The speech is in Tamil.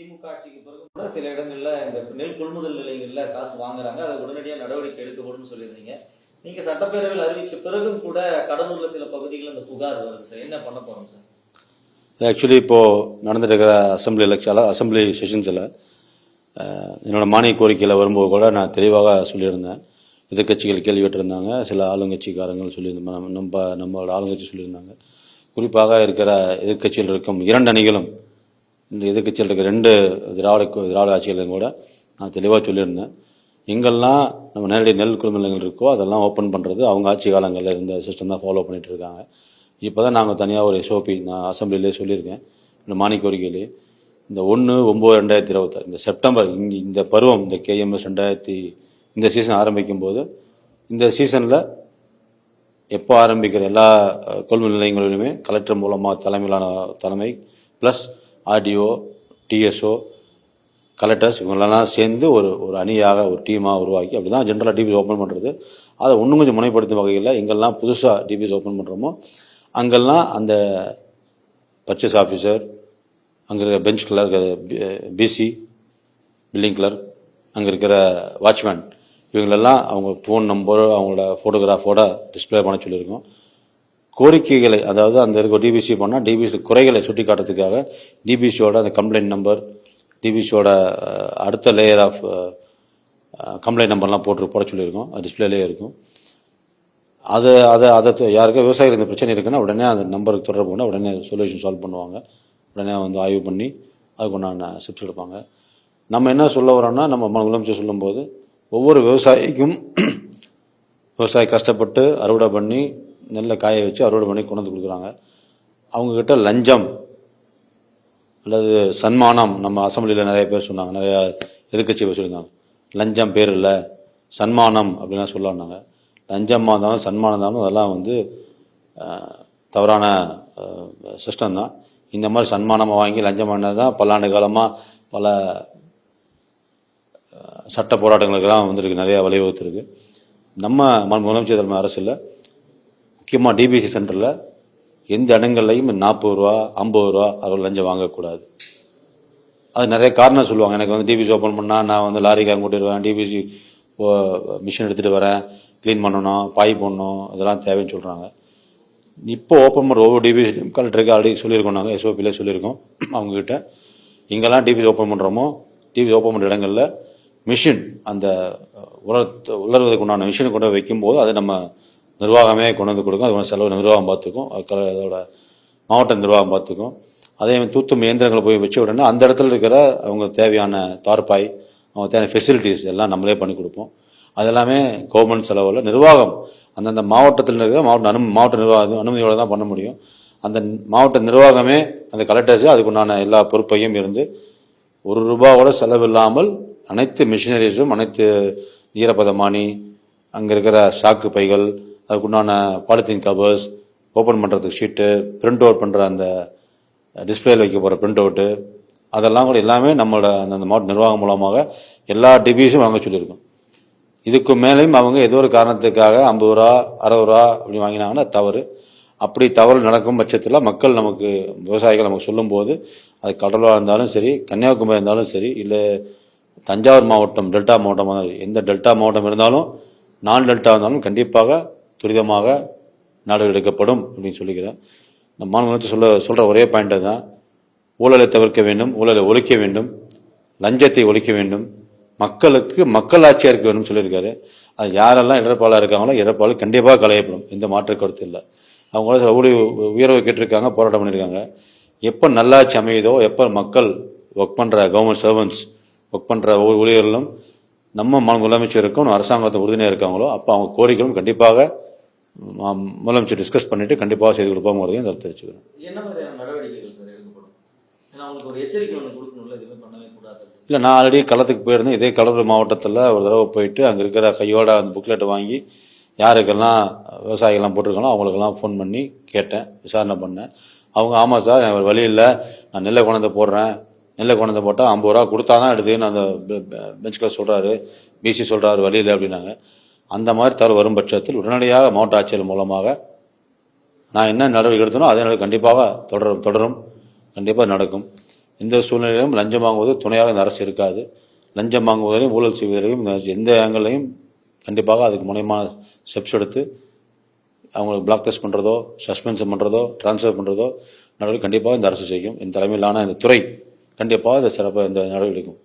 திமுக ஆட்சிக்கு பிறகு கூட சில இடங்கள்ல இந்த நெல் கொள்முதல் நிலையங்கள்ல காசு வாங்குறாங்க, அதை உடனடியாக நடவடிக்கை எடுக்கப்படும் சொல்லியிருந்தீங்க. நீங்க சட்டப்பேரவையில் அறிவிச்ச பிறகும் கூட கடலூர்ல சில பகுதிகளில் அந்த புகார் வருது சார். என்ன பண்ண போறோம் சார்? ஆக்சுவலி இப்போது நடந்துட்டு இருக்கிற அசம்பிளி செஷன்ஸில் என்னோட மானிய கோரிக்கையில் வரும்போது கூட நான் தெளிவாக சொல்லியிருந்தேன். எதிர்கட்சிகள் கேள்வி கேட்டிருந்தாங்க, சில ஆளுங்கட்சிக்காரங்கள் சொல்லியிருந்தாங்க, நம்மளோட ஆளுங்கட்சி சொல்லியிருந்தாங்க. குறிப்பாக இருக்கிற எதிர்கட்சியில் இருக்கும் இரண்டு அணிகளும், இந்த எதிர்கட்சியில் இருக்கிற ரெண்டு திராவிட ஆட்சிகளும் கூட நான் தெளிவாக சொல்லியிருந்தேன். எங்கெல்லாம் நம்ம நேரடி நெல் கொள்முதல் இருக்கோ அதெல்லாம் ஓப்பன் பண்ணுறது அவங்க ஆட்சி காலங்களில் இருந்த சிஸ்டம் தான் ஃபாலோ பண்ணிகிட்டு இருக்காங்க. இப்போ தான் நாங்கள் தனியாக ஒரு எஸ்ஓபி நான் அசம்பிளிலே சொல்லியிருக்கேன். இந்த மானிய கோரிக்கையிலே இந்த 1/9/2026 இந்த செப்டம்பர் இந்த பருவம், இந்த KMS 2000 இந்த சீசன் ஆரம்பிக்கும் போது, இந்த சீசனில் எப்போ ஆரம்பிக்கிற எல்லா கொள்முதல் நிலையங்களிலுமே கலெக்டர் மூலமாக தலைமை ப்ளஸ் RDO, TSO, கலெக்டர்ஸ் இவங்களெல்லாம் சேர்ந்து ஒரு அணியாக ஒரு டீமாக உருவாக்கி அப்படி தான் ஜென்ரலாக டிபிஎஸ் ஓப்பன் பண்ணுறது. அதை இன்னும் கொஞ்சம் முனைப்படுத்தும் வகையில் எங்கெல்லாம் புதுசாக டிபிஎஸ் ஓப்பன் பண்ணுறோமோ அங்கெல்லாம் அந்த பர்ச்சேஸ் ஆஃபீஸர், அங்கே இருக்கிற bench clerk, PC building clerk, அங்கே இருக்கிற வாட்ச்மேன், இவங்களெல்லாம் அவங்க ஃபோன் நம்பர், அவங்களோட ஃபோட்டோகிராஃபோட டிஸ்பிளே பண்ண சொல்லியிருக்கோம். கோரிக்கைகளை, அதாவது அந்த இருக்க டிபிசி பண்ணால் டிபிசி குறைகளை சுட்டி காட்டுறதுக்காக டிபிசியோட அந்த கம்ப்ளைண்ட் நம்பர், டிபிசியோட அடுத்த லேயர் ஆஃப் கம்ப்ளைண்ட் நம்பர்லாம் போட சொல்லியிருக்கோம். அது டிஸ்பிளேலேயே இருக்கும். அதை யாருக்கும் விவசாயிகள் இந்த பிரச்சனை இருக்குன்னா உடனே அந்த நம்பருக்கு தொடர்பு பண்ணால் உடனே சொல்யூஷன் சால்வ் பண்ணுவாங்க. உடனே ஆய்வு பண்ணி அதுக்கு உண்டான ஸ்டெப்ஸ் எடுப்பாங்க. நம்ம என்ன சொல்ல வரோம்னா, நம்ம முதலமைச்சர் சொல்லும்போது ஒவ்வொரு விவசாயிக்கும் விவசாயி கஷ்டப்பட்டு அறுவடை பண்ணி நெல்லை காய வச்சு அறுவடை பண்ணி கொண்டு வந்து கொடுக்குறாங்க. அவங்கக்கிட்ட லஞ்சம் அல்லது சன்மானம், நம்ம அசம்பிளியில் நிறைய பேர் சொன்னாங்க, நிறையா எதிர்கட்சி பேர் சொல்லியிருந்தாங்க, லஞ்சம் பேர் இல்லை சன்மானம் அப்படின்லாம் சொல்லாங்க. லஞ்சமாக இருந்தாலும் சன்மானம் இருந்தாலும் அதெல்லாம் தவறான சிஸ்டம் தான். இந்த மாதிரி சன்மானமாக வாங்கி லஞ்சம் பண்ணது தான் பல்லாண்டு காலமாக பல சட்ட போராட்டங்களுக்கெல்லாம் வந்திருக்கு, நிறையா வழிவகுத்திருக்கு. நம்ம முதலமைச்சர் தலைமை அரசில் முக்கியமாக டிபிசி சென்டரில் எந்த இடங்கள்லையும் 40 ரூபா 50 ரூபா அது லஞ்சம் வாங்கக்கூடாது. அது நிறைய காரணம் சொல்லுவாங்க. எனக்கு டிபிசி ஓப்பன் பண்ணால் நான் லாரிக்காரங்க கூட்டிடுவேன், டிபிசி மிஷின் எடுத்துகிட்டு வரேன், க்ளீன் பண்ணணும், பாய் போடணும், இதெல்லாம் தேவைன்னு சொல்கிறாங்க. இப்போ ஓப்பன் பண்ணுற ஒவ்வொரு டிபிசி கலெக்டருக்கு ஆல்ரெடி சொல்லியிருக்கோம், நாங்கள் எஸ்ஓபியில் சொல்லியிருக்கோம். அவங்கக்கிட்ட எங்கெல்லாம் டிபிசி ஓப்பன் பண்ணுறோமோ டிபிசி ஓப்பன் பண்ணுற இடங்களில் மிஷின், அந்த உலர்வதற்கு உண்டான மிஷினை கொண்டு வைக்கும்போது அதை நம்ம நிர்வாகமே கொண்டு வந்து கொடுக்கும். அது செலவு நிர்வாகம் பார்த்துக்கும், அதோட மாவட்ட நிர்வாகம் பார்த்துக்கும். அதே தூத்தும் இயந்திரங்களை போய் வச்ச உடனே அந்த இடத்துல இருக்கிற அவங்க தேவையான தார்பாய், அவங்க தேவையான ஃபெசிலிட்டிஸ் எல்லாம் நம்மளே பண்ணி கொடுப்போம். அதெல்லாமே கவர்மெண்ட் செலவில் நிர்வாகம் அந்தந்த மாவட்டத்தில் இருக்கிற மாவட்ட நிர்வாகம் அனுமதியோடு தான் பண்ண முடியும். அந்த மாவட்ட நிர்வாகமே அந்த கலெக்டர்ஸு அதுக்குண்டான எல்லா பொறுப்பையும் இருந்து ₹1 செலவில்லாமல் அனைத்து மிஷினரிஸும், அனைத்து ஈரப்பதமானி, அங்கே இருக்கிற சாக்கு பைகள், அதுக்குண்டான பாலித்தீன் கவர்ஸ், ஓப்பன் பண்ணுறதுக்கு ஷீட்டு, பிரிண்ட் அவுட் பண்ணுற அந்த டிஸ்பிளேயில் வைக்க போகிற பிரிண்ட் அவுட்டு, அதெல்லாம் கூட எல்லாமே நம்மளோட அந்த மாவட்ட நிர்வாகம் மூலமாக எல்லா டிபிஸும் வாங்க சொல்லியிருக்கோம். இதுக்கு மேலேயும் அவங்க ஏதோ ஒரு காரணத்துக்காக 50 ரூபா 60 ரூபா அப்படி வாங்கினாங்கன்னா தவறு. அப்படி தவறு நடக்கும் பட்சத்தில் மக்கள் நமக்கு, விவசாயிகள் நமக்கு சொல்லும்போது, அது கடலூராக இருந்தாலும் சரி, கன்னியாகுமரி இருந்தாலும் சரி, இல்லை தஞ்சாவூர் மாவட்டம், டெல்டா மாவட்டம், எந்த டெல்டா மாவட்டம் இருந்தாலும், நான் டெல்டா இருந்தாலும் கண்டிப்பாக துரிதமாக நடவடிக்கை எடுக்கப்படும் அப்படின்னு சொல்லிக்கிறேன். இந்த மாநிலத்தை சொல்கிற ஒரே பாயிண்ட் தான், ஊழலை தவிர்க்க வேண்டும், ஊழலை ஒழிக்க வேண்டும், லஞ்சத்தை ஒழிக்க வேண்டும், மக்களுக்கு மக்களாட்சியாக இருக்க வேண்டும் சொல்லியிருக்காரு. அது யாரெல்லாம் இடர்பாலாக இருக்காங்களோ இடர்பாடு கண்டிப்பாக களையப்படும், எந்த மாற்று கருத்து இல்லை. அவங்கள சில உயர்வு கேட்டிருக்காங்க, போராட்டம் பண்ணியிருக்காங்க. எப்போ நல்லாட்சி அமையுதோ, எப்போ மக்கள் ஒர்க் பண்ணுற கவர்மெண்ட் சர்வன்ட்ஸ் ஒர்க் பண்ணுற ஒவ்வொரு ஊழியர்களும் நம்ம முதலமைச்சருக்கும் அரசாங்கத்தை உறுதுணையாக இருக்காங்களோ அப்போ அவங்க கோரிக்கைகளும் கண்டிப்பாக முதலமைச்சர் டிஸ்கஸ் பண்ணிட்டு கண்டிப்பாக செய்து கொடுப்பாங்கிறதையும் அதை தெரிவிச்சுக்கிறேன். என்ன மாதிரியான நடவடிக்கைகள் சார் எடுக்கப்படும்? ஏன்னா அவங்களுக்கு ஒரு எச்சரிக்கை ஒன்று கொடுக்கணும்ல, எதுவுமே பண்ணவே கூடாது. இல்லை, நான் ஆல்ரெடி களத்துக்கு போயிருந்தேன். இதே கடலூர் மாவட்டத்தில் ஒரு தடவை போயிட்டு அங்கே இருக்கிற கையோட அந்த புக்லெட்டை வாங்கி யாருக்கெல்லாம் விவசாயிகள்லாம் போட்டிருக்காங்களோ அவங்களுக்கெல்லாம் ஃபோன் பண்ணி கேட்டேன், விசாரணை பண்ணேன். அவங்க ஆமாம் சார், எனக்கு வழி இல்லை, நான் நெல்லை கொண்டு போடுறேன், நெல்லை கொண்டு போட்டால் 50 ரூபா கொடுத்தா தான் எடுத்துன்னு அந்த பெஞ்ச் கிளாஸ் சொல்கிறாரு, பிசி சொல்கிறாரு, வழி இல்லை அப்படின்னாங்க. அந்த மாதிரி தவறு வரும் பட்சத்தில் உடனடியாக மாவட்ட ஆட்சியர் மூலமாக நான் என்ன நடவடிக்கை எடுத்தனோ அதே கண்டிப்பாக தொடரும், கண்டிப்பாக நடக்கும். எந்த சூழ்நிலையிலும் லஞ்சம் வாங்குவது துணையாக இந்த அரசு இருக்காது. லஞ்சம் வாங்குவதையும் ஊழல் செய்வதையும் எந்த ஆங்கிளையும் கண்டிப்பாக அதுக்கு முனையமான ஸ்டெப்ஸ் எடுத்து அவங்களுக்கு பிளாக் டெஸ்ட் பண்ணுறதோ, சஸ்பென்ஷன் பண்ணுறதோ, டிரான்ஸ்ஃபர் பண்ணுறதோ நடவடிக்கை கண்டிப்பாக இந்த அரசு செய்யும். இந்த தலைமையிலான இந்த துறை கண்டிப்பாக இந்த சிறப்பாக இந்த நடவடிக்கை எடுக்கும்.